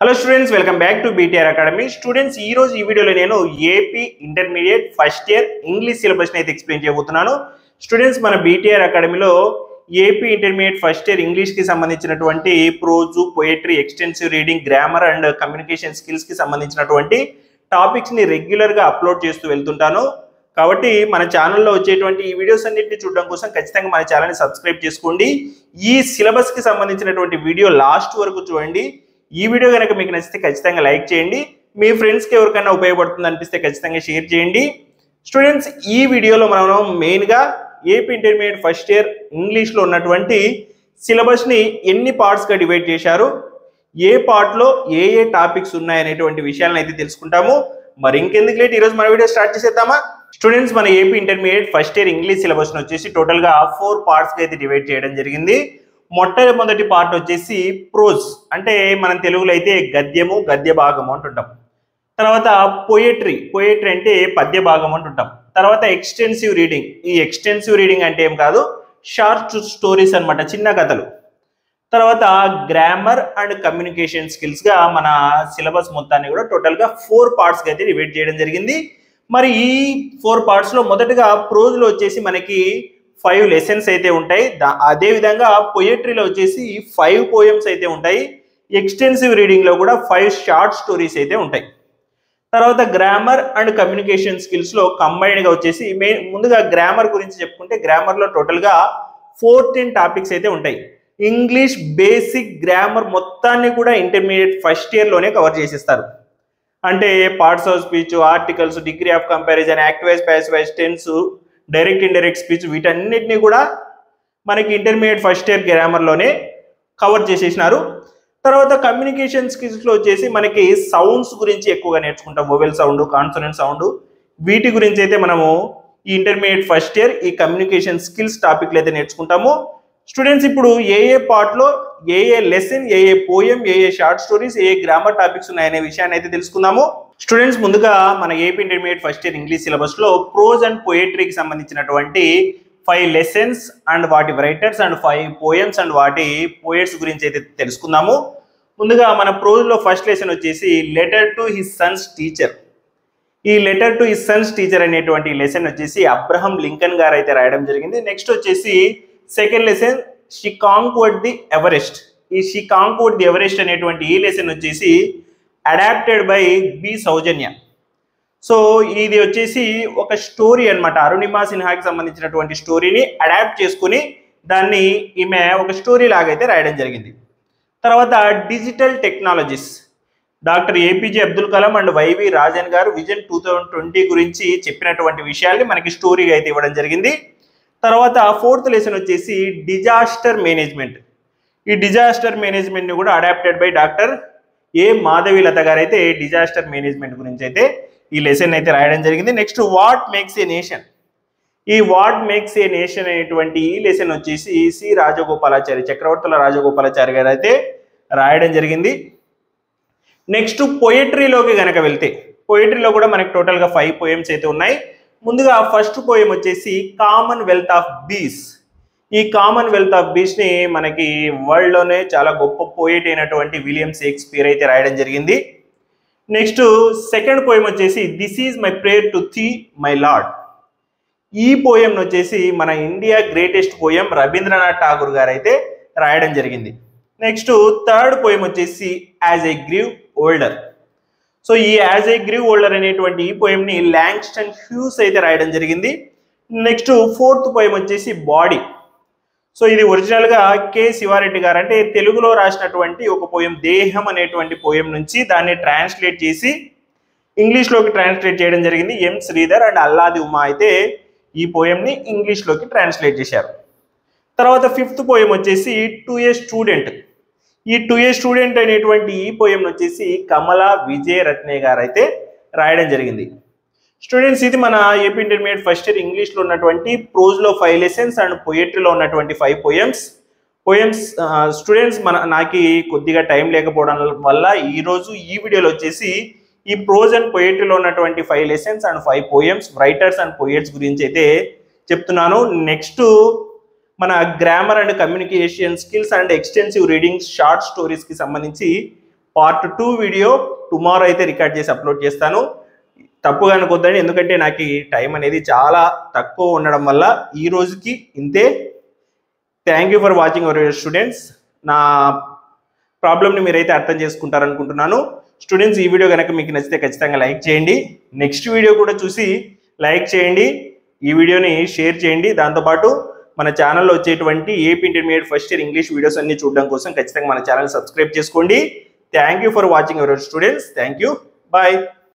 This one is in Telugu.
Hello students, welcome back to BTR academy. Students, ఈ రోజు ఈ వీడియోలో నేను AP intermediate first year English సిలబస్ని అయితే ఎక్స్ప్లెయిన్ చేయబోతున్నాను. స్టూడెంట్స్, మన బీటీఆర్ అకాడమీలో ఏపీ ఇంటర్మీడియట్ ఫస్ట్ ఇయర్ ఇంగ్లీష్కి సంబంధించినటువంటి prose, poetry, extensive reading, grammar and communication స్కిల్స్కి సంబంధించినటువంటి టాపిక్స్ని రెగ్యులర్గా అప్లోడ్ చేస్తూ వెళ్తుంటాను. కాబట్టి మన ఛానల్లో వచ్చేటువంటి ఈ వీడియోస్ అన్నింటినీ చూడడం కోసం ఖచ్చితంగా మన ఛానల్ని సబ్స్క్రైబ్ చేసుకోండి. ఈ సిలబస్కి సంబంధించినటువంటి వీడియో లాస్ట్ వరకు చూడండి. ఈ వీడియో కనుక మీకు నచ్చితే ఖచ్చితంగా లైక్ చేయండి. మీ ఫ్రెండ్స్కి ఎవరికైనా ఉపయోగపడుతుంది అనిపిస్తే ఖచ్చితంగా షేర్ చేయండి. స్టూడెంట్స్, ఈ వీడియోలో మనం మెయిన్గా ఏపీ ఇంటర్మీడియట్ ఫస్ట్ ఇయర్ ఇంగ్లీష్లో ఉన్నటువంటి సిలబస్ని ఎన్ని పార్ట్స్గా డివైడ్ చేశారు, ఏ పార్ట్లో ఏ టాపిక్స్ ఉన్నాయనేటువంటి విషయాలను అయితే తెలుసుకుంటాము. మరి ఇంకెందుకు లేట్, ఈరోజు మన వీడియో స్టార్ట్ చేసేద్దామా? స్టూడెంట్స్, మన AP intermediate first year English సిలబస్ని వచ్చేసి టోటల్గా 4 పార్ట్స్గా అయితే డివైడ్ చేయడం జరిగింది. మొట్టమొదటి పార్ట్ వచ్చేసి ప్రోజ్, అంటే మనం తెలుగులో అయితే గద్యము, గద్య భాగము అంటుంటాం. తర్వాత పోయట్రీ అంటే పద్య భాగం అంటుంటాం. తర్వాత ఎక్స్టెన్సివ్ రీడింగ్, ఈ ఎక్స్టెన్సివ్ రీడింగ్ అంటే ఏం కాదు, షార్ట్ స్టోరీస్ అన్నమాట, చిన్న కథలు. తర్వాత గ్రామర్ అండ్ కమ్యూనికేషన్ స్కిల్స్గా మన సిలబస్ మొత్తాన్ని కూడా టోటల్గా 4 పార్ట్స్గా అయితే డివైడ్ చేయడం జరిగింది. మరి ఈ 4 పార్ట్స్లో మొదటగా ప్రోజ్లో వచ్చేసి మనకి 5 లెసన్స్ అయితే ఉంటాయి. అదేవిధంగా పొయట్రీలో వచ్చేసి 5 పోయమ్స్ అయితే ఉంటాయి. ఎక్స్టెన్సివ్ రీడింగ్లో కూడా 5 షార్ట్ స్టోరీస్ అయితే ఉంటాయి. తర్వాత గ్రామర్ అండ్ కమ్యూనికేషన్ స్కిల్స్లో కంబైన్డ్గా వచ్చేసి ముందుగా గ్రామర్ గురించి చెప్పుకుంటే గ్రామర్లో టోటల్గా 14 టాపిక్స్ అయితే ఉంటాయి. ఇంగ్లీష్ బేసిక్ గ్రామర్ మొత్తాన్ని కూడా ఇంటర్మీడియట్ ఫస్ట్ ఇయర్లోనే కవర్ చేసేస్తారు. అంటే parts of speech, articles, degree of comparison, active voice, passive voice, tense, direct indirect speech, వీటన్నిటిని కూడా మనకి ఇంటర్మీడియట్ ఫస్ట్ ఇయర్ గ్రామర్లోనే కవర్ చేసేసినారు. తర్వాత కమ్యూనికేషన్ స్కిల్స్లో వచ్చేసి మనకి సౌండ్స్ గురించి ఎక్కువగా నేర్చుకుంటాం. వొవెల్ సౌండ్, కాన్సోనెంట్ సౌండ్, వీటి గురించి అయితే మనము ఈ ఇంటర్మీడియట్ ఫస్ట్ ఇయర్ ఈ కమ్యూనికేషన్ స్కిల్స్ టాపిక్లు అయితే నేర్చుకుంటాము. స్టూడెంట్స్, ఇప్పుడు ఏ పార్ట్లో ఏ లెసన్, ఏ పోయం, ఏ షార్ట్ స్టోరీస్, ఏ గ్రామర్ టాపిక్స్ ఉన్నాయనే విషయాన్ని అయితే తెలుసుకుందాము. స్టూడెంట్స్, ముందుగా మన AP intermediate first year English సిలబస్లో ప్రోజ్ అండ్ పోయట్రీకి సంబంధించినటువంటి 5 లెసన్స్ అండ్ వాటి రైటర్స్ అండ్ 5 పోయమ్స్ అండ్ వాటి పోయట్స్ గురించి అయితే తెలుసుకుందాము. ముందుగా మన ప్రోజ్లో ఫస్ట్ లెసన్ వచ్చేసి letter to his sons teacher. ఈ letter to his sons teacher అనేటువంటి లెసన్ వచ్చేసి అబ్రహం లింకన్ గారు అయితే రాయడం జరిగింది. నెక్స్ట్ వచ్చేసి second lesson she conquered the Everest. ఈ షీ కాంక్వర్డ్ ది ఎవరెస్ట్ అనేటువంటి ఈ లెసన్ వచ్చేసి adapted by B Soujanya. So ఇది వచ్చేసి ఒక స్టోరీ అన్నమాట, అరుణిమా సిన్హాకి సంబంధించినటువంటి స్టోరీని అడాప్ట్ చేసుకుని దాన్ని ఈమె ఒక స్టోరీ లాగైతే రాయడం జరిగింది. తర్వాత digital technologies, doctor APJ Abdul Kalam and YV Rajan గారు విజన్ 2020 గురించి చెప్పినటువంటి విషయాల్ని మనకి స్టోరీగా అయితే ఇవ్వడం జరిగింది. తర్వాత ఫోర్త్ లెసన్ వచ్చేసి డిజాస్టర్ మేనేజ్మెంట్. ఈ డిజాస్టర్ మేనేజ్మెంట్ని కూడా adapted by doctor A Madhavilatha garu అయితే డిజాస్టర్ మేనేజ్మెంట్ గురించి అయితే ఈ లెసన్ అయితే రాయడం జరిగింది. Next what makes a nation. ఈ వాట్ మేక్స్ ఏ నేషన్ అనేటువంటి ఈ లెసన్ వచ్చేసి సి రాజగోపాలాచారి, చక్రవర్తుల రాజగోపాలాచారి గారు అయితే రాయడం జరిగింది. నెక్స్ట్ పొయట్రీలోకి కనుక వెళ్తే పొయట్రీలో కూడా మనకి టోటల్గా 5 పోయమ్స్ అయితే ఉన్నాయి. ముందుగా ఫస్ట్ పోయం వచ్చేసి కామన్వెల్త్ ఆఫ్ బీస్. ఈ కామన్వెల్త్ ఆఫ్ బీస్ని మనకి వరల్డ్లోనే చాలా గొప్ప పోయిట్ అయినటువంటి విలియం షేక్స్పియర్ అయితే రాయడం జరిగింది. నెక్స్ట్ సెకండ్ పోయం వచ్చేసి this is my prayer to thee my lord. ఈ పోయం వచ్చేసి మన India greatest poem Rabindranath Tagore garu అయితే రాయడం జరిగింది. నెక్స్ట్ థర్డ్ పోయం వచ్చేసి as I grew older. So ఈ యాజ్ ఏ గ్రీవ్ ఓల్డర్ అనేటువంటి ఈ పోయంని లాంగ్స్టన్ హ్యూస్ అయితే రాయడం జరిగింది. నెక్స్ట్ ఫోర్త్ పోయం వచ్చేసి బాడీ. సో ఇది ఒరిజినల్గా కె శివారెడ్డి గారు అంటే తెలుగులో రాసినటువంటి ఒక పోయం, దేహం అనేటువంటి పోయం నుంచి దాన్ని ట్రాన్స్లేట్ చేసి ఇంగ్లీష్లోకి ట్రాన్స్లేట్ చేయడం జరిగింది. ఎం శ్రీధర్ అండ్ అల్లాది ఉమా అయితే ఈ పోయంని ఇంగ్లీష్లోకి ట్రాన్స్లేట్ చేశారు. తర్వాత ఫిఫ్త్ పోయం వచ్చేసి టు ఏ స్టూడెంట్. ఈ టు ఏ స్టూడెంట్ అనేటువంటి ఈ పోయం వచ్చేసి కమలా విజయ రత్నే గారు అయితే రాయడం జరిగింది. స్టూడెంట్స్, ఇది మన ఏపీ ఇంటర్మీడియట్ ఫస్ట్ ఇయర్ ఇంగ్లీష్లో ఉన్నటువంటి ప్రోజ్లో 5 లెసన్స్ అండ్ పొయట్రీలో ఉన్నటువంటి 5 పోయమ్స్. స్టూడెంట్స్, నాకు కొద్దిగా టైం లేకపోవడం వల్ల ఈరోజు ఈ వీడియోలో వచ్చేసి ఈ ప్రోజ్ అండ్ పొయట్రీలో ఉన్నటువంటి 5 lessons and 5 poems, writers and poets గురించి అయితే చెప్తున్నాను. నెక్స్ట్ మన grammar and communication skills and extensive reading, short స్టోరీస్కి సంబంధించి పార్ట్ 2 వీడియో టుమారో అయితే రికార్డ్ చేసి అప్లోడ్ చేస్తాను. తప్పుగా అనుకోద్దండి, ఎందుకంటే నాకు టైం అనేది చాలా తక్కువ ఉండడం వల్ల ఈ రోజుకి ఇంతే. Thank you for watching our students. నా ప్రాబ్లమ్ని మీరైతే అర్థం చేసుకుంటారనుకుంటున్నాను. స్టూడెంట్స్, ఈ వీడియో కనుక మీకు నచ్చితే ఖచ్చితంగా లైక్ చేయండి. నెక్స్ట్ వీడియో కూడా చూసి లైక్ చేయండి, ఈ వీడియోని షేర్ చేయండి. దాంతోపాటు మన ఛానల్లో వచ్చేటువంటి AP intermediate first year English videos అన్ని చూడడం కోసం ఖచ్చితంగా మన ఛానల్ సబ్స్క్రైబ్ చేసుకోండి. Thank you for watching our students. Thank you. Bye.